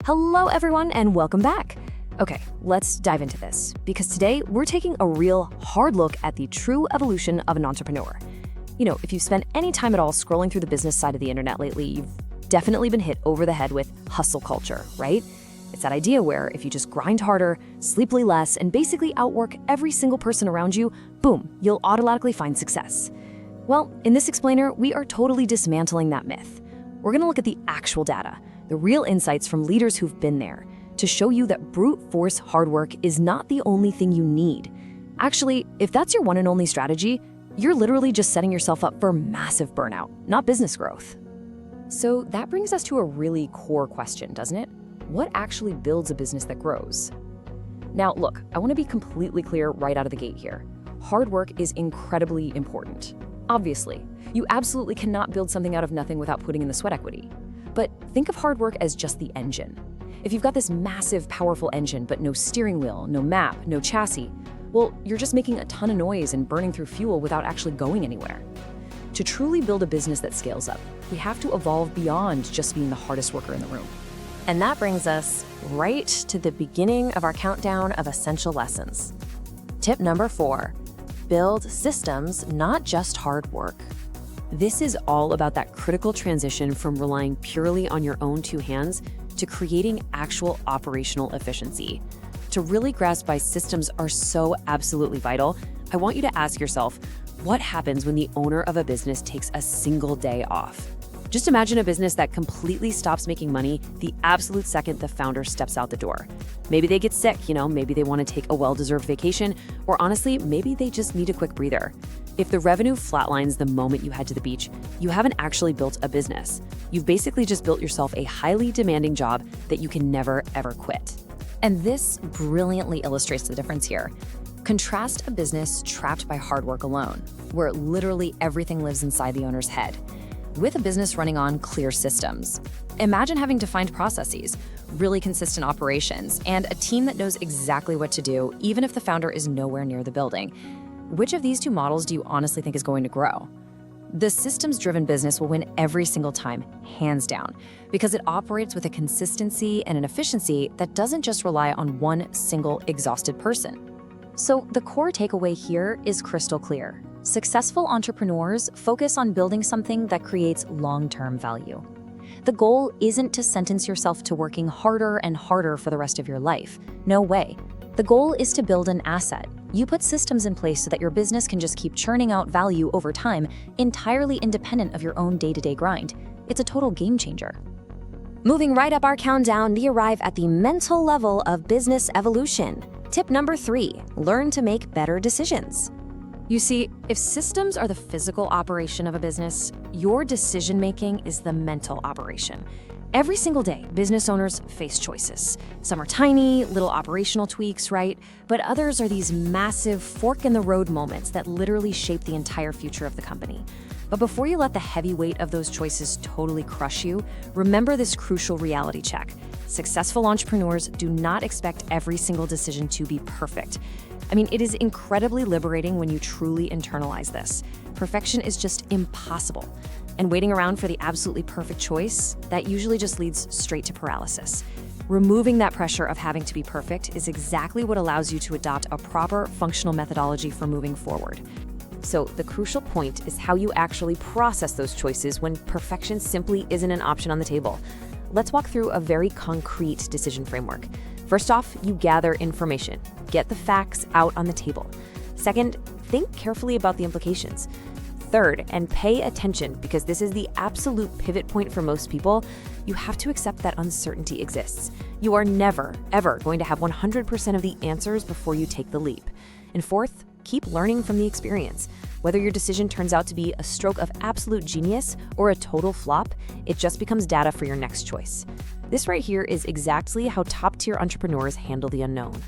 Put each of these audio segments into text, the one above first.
Hello everyone and welcome back. Okay, let's dive into this because today we're taking a real hard look at the true evolution of an entrepreneur. If you've spent any time at all scrolling through the business side of the internet lately, you've definitely been hit over the head with hustle culture, right? It's that idea where if you just grind harder, sleep way less, and basically outwork every single person around you, boom, you'll automatically find success. Well, in this explainer, we are totally dismantling that myth. We're gonna look at the actual data, the real insights from leaders who've been there, to show you that brute force hard work is not the only thing you need. Actually, if that's your one and only strategy, you're literally just setting yourself up for massive burnout, not business growth. So that brings us to a really core question, doesn't it? What actually builds a business that grows? Now, look, I want to be completely clear right out of the gate here. Hard work is incredibly important. Obviously, you absolutely cannot build something out of nothing without putting in the sweat equity. But think of hard work as just the engine. If you've got this massive, powerful engine, but no steering wheel, no map, no chassis, well, you're just making a ton of noise and burning through fuel without actually going anywhere. To truly build a business that scales up, we have to evolve beyond just being the hardest worker in the room. And that brings us right to the beginning of our countdown of essential lessons. Tip number 4, build systems, not just hard work. This is all about that critical transition from relying purely on your own two hands to creating actual operational efficiency. To really grasp why systems are so absolutely vital, I want you to ask yourself, what happens when the owner of a business takes a single day off? Just imagine a business that completely stops making money the absolute second the founder steps out the door. Maybe they get sick, maybe they want to take a well-deserved vacation, or honestly, maybe they just need a quick breather. If the revenue flatlines the moment you head to the beach, you haven't actually built a business. You've basically just built yourself a highly demanding job that you can never, ever quit. And this brilliantly illustrates the difference here. Contrast a business trapped by hard work alone, where literally everything lives inside the owner's head, with a business running on clear systems. Imagine having defined processes, really consistent operations, and a team that knows exactly what to do, even if the founder is nowhere near the building. Which of these two models do you honestly think is going to grow? The systems-driven business will win every single time, hands down, because it operates with a consistency and an efficiency that doesn't just rely on one single exhausted person. So the core takeaway here is crystal clear. Successful entrepreneurs focus on building something that creates long-term value. The goal isn't to sentence yourself to working harder and harder for the rest of your life. No way. The goal is to build an asset. You put systems in place so that your business can just keep churning out value over time, entirely independent of your own day-to-day grind. It's a total game changer. Moving right up our countdown, we arrive at the mental level of business evolution. Tip number 3, learn to make better decisions. You see, if systems are the physical operation of a business, your decision-making is the mental operation. Every single day, business owners face choices. Some are tiny, little operational tweaks, right? But others are these massive fork-in-the-road moments that literally shape the entire future of the company. But before you let the heavy weight of those choices totally crush you, remember this crucial reality check. Successful entrepreneurs do not expect every single decision to be perfect. It is incredibly liberating when you truly internalize this. Perfection is just impossible. And waiting around for the absolutely perfect choice, that usually just leads straight to paralysis. Removing that pressure of having to be perfect is exactly what allows you to adopt a proper functional methodology for moving forward. So the crucial point is how you actually process those choices when perfection simply isn't an option on the table. Let's walk through a very concrete decision framework. First off, you gather information. Get the facts out on the table. Second, think carefully about the implications. Third, and pay attention, because this is the absolute pivot point for most people, you have to accept that uncertainty exists. You are never, ever going to have 100% of the answers before you take the leap. And fourth, keep learning from the experience. Whether your decision turns out to be a stroke of absolute genius or a total flop, it just becomes data for your next choice. This right here is exactly how top-tier entrepreneurs handle the unknown.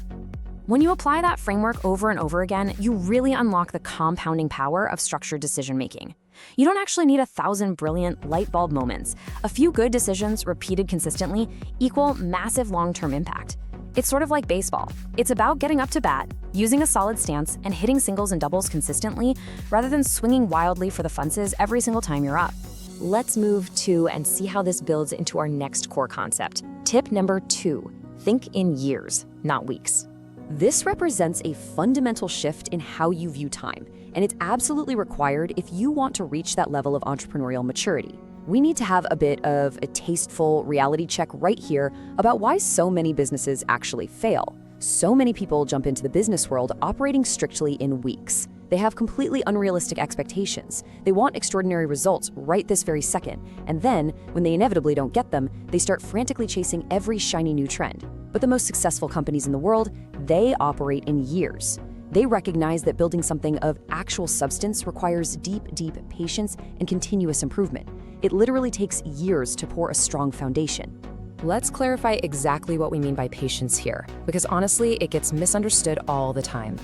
When you apply that framework over and over again, you really unlock the compounding power of structured decision-making. You don't actually need 1,000 brilliant light bulb moments. A few good decisions repeated consistently equal massive long-term impact. It's sort of like baseball. It's about getting up to bat, using a solid stance, and hitting singles and doubles consistently, rather than swinging wildly for the fences every single time you're up. Let's move to and see how this builds into our next core concept, Tip number 2, think in years, not weeks. This represents a fundamental shift in how you view time, and it's absolutely required if you want to reach that level of entrepreneurial maturity. We need to have a bit of a tasteful reality check right here about why so many businesses actually fail. So many people jump into the business world operating strictly in weeks. They have completely unrealistic expectations. They want extraordinary results right this very second, and then, when they inevitably don't get them, they start frantically chasing every shiny new trend. But the most successful companies in the world, they operate in years. They recognize that building something of actual substance requires deep patience and continuous improvement. It literally takes years to pour a strong foundation. Let's clarify exactly what we mean by patience here, because honestly, it gets misunderstood all the time.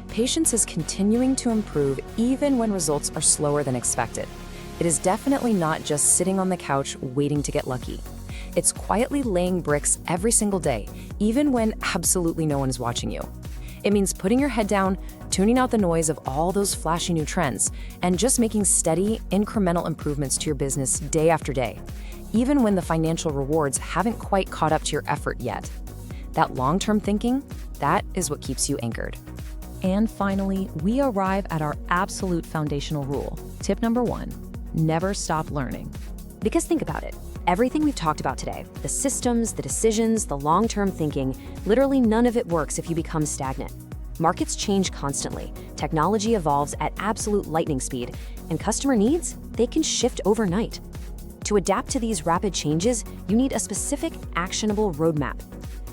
Patience is continuing to improve even when results are slower than expected. It is definitely not just sitting on the couch waiting to get lucky. It's quietly laying bricks every single day, even when absolutely no one is watching you. It means putting your head down, tuning out the noise of all those flashy new trends, and just making steady, incremental improvements to your business day after day, even when the financial rewards haven't quite caught up to your effort yet. That long-term thinking, that is what keeps you anchored. And finally, we arrive at our absolute foundational rule. Tip number 1, never stop learning. Because think about it. Everything we've talked about today, the systems, the decisions, the long-term thinking, literally none of it works if you become stagnant. Markets change constantly, technology evolves at absolute lightning speed, and customer needs, they can shift overnight. To adapt to these rapid changes, you need a specific, actionable roadmap.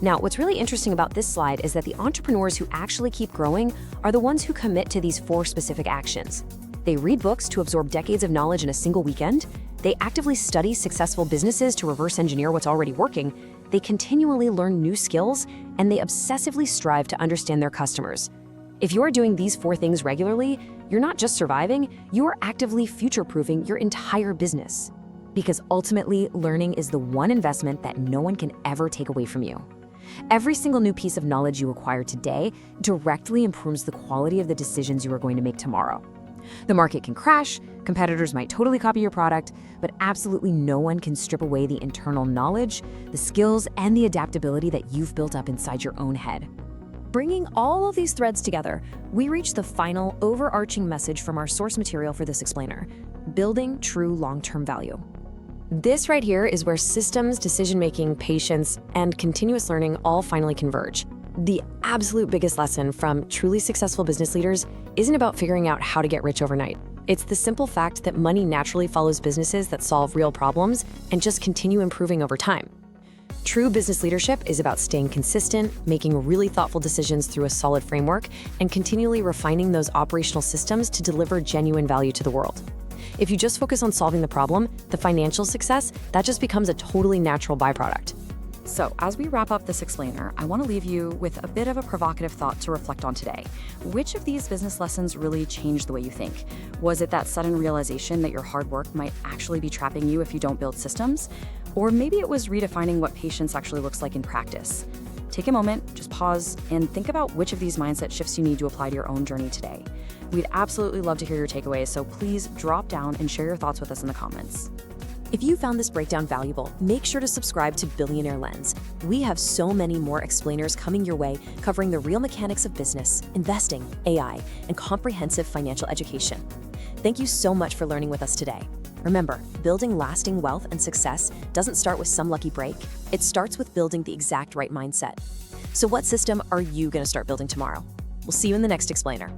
Now, what's really interesting about this slide is that the entrepreneurs who actually keep growing are the ones who commit to these 4 specific actions. They read books to absorb decades of knowledge in a single weekend. They actively study successful businesses to reverse engineer what's already working. They continually learn new skills, and they obsessively strive to understand their customers. If you're doing these 4 things regularly, you're not just surviving, you are actively future-proofing your entire business. Because ultimately, learning is the one investment that no one can ever take away from you. Every single new piece of knowledge you acquire today directly improves the quality of the decisions you are going to make tomorrow. The market can crash, competitors might totally copy your product, but absolutely no one can strip away the internal knowledge, the skills, and the adaptability that you've built up inside your own head. Bringing all of these threads together, we reach the final overarching message from our source material for this explainer: building true long-term value. This right here is where systems, decision-making, patience, and continuous learning all finally converge. The absolute biggest lesson from truly successful business leaders isn't about figuring out how to get rich overnight. It's the simple fact that money naturally follows businesses that solve real problems and just continue improving over time. True business leadership is about staying consistent, making really thoughtful decisions through a solid framework, and continually refining those operational systems to deliver genuine value to the world. If you just focus on solving the problem, the financial success, that just becomes a totally natural byproduct. So, as we wrap up this explainer, I want to leave you with a bit of a provocative thought to reflect on today. Which of these business lessons really changed the way you think? Was it that sudden realization that your hard work might actually be trapping you if you don't build systems? Or maybe it was redefining what patience actually looks like in practice. Take a moment, just pause, and think about which of these mindset shifts you need to apply to your own journey today. We'd absolutely love to hear your takeaways, so please drop down and share your thoughts with us in the comments. If you found this breakdown valuable, make sure to subscribe to Billionaire Lens. We have so many more explainers coming your way, covering the real mechanics of business, investing, AI, and comprehensive financial education. Thank you so much for learning with us today. Remember, building lasting wealth and success doesn't start with some lucky break. It starts with building the exact right mindset. So what system are you going to start building tomorrow? We'll see you in the next explainer.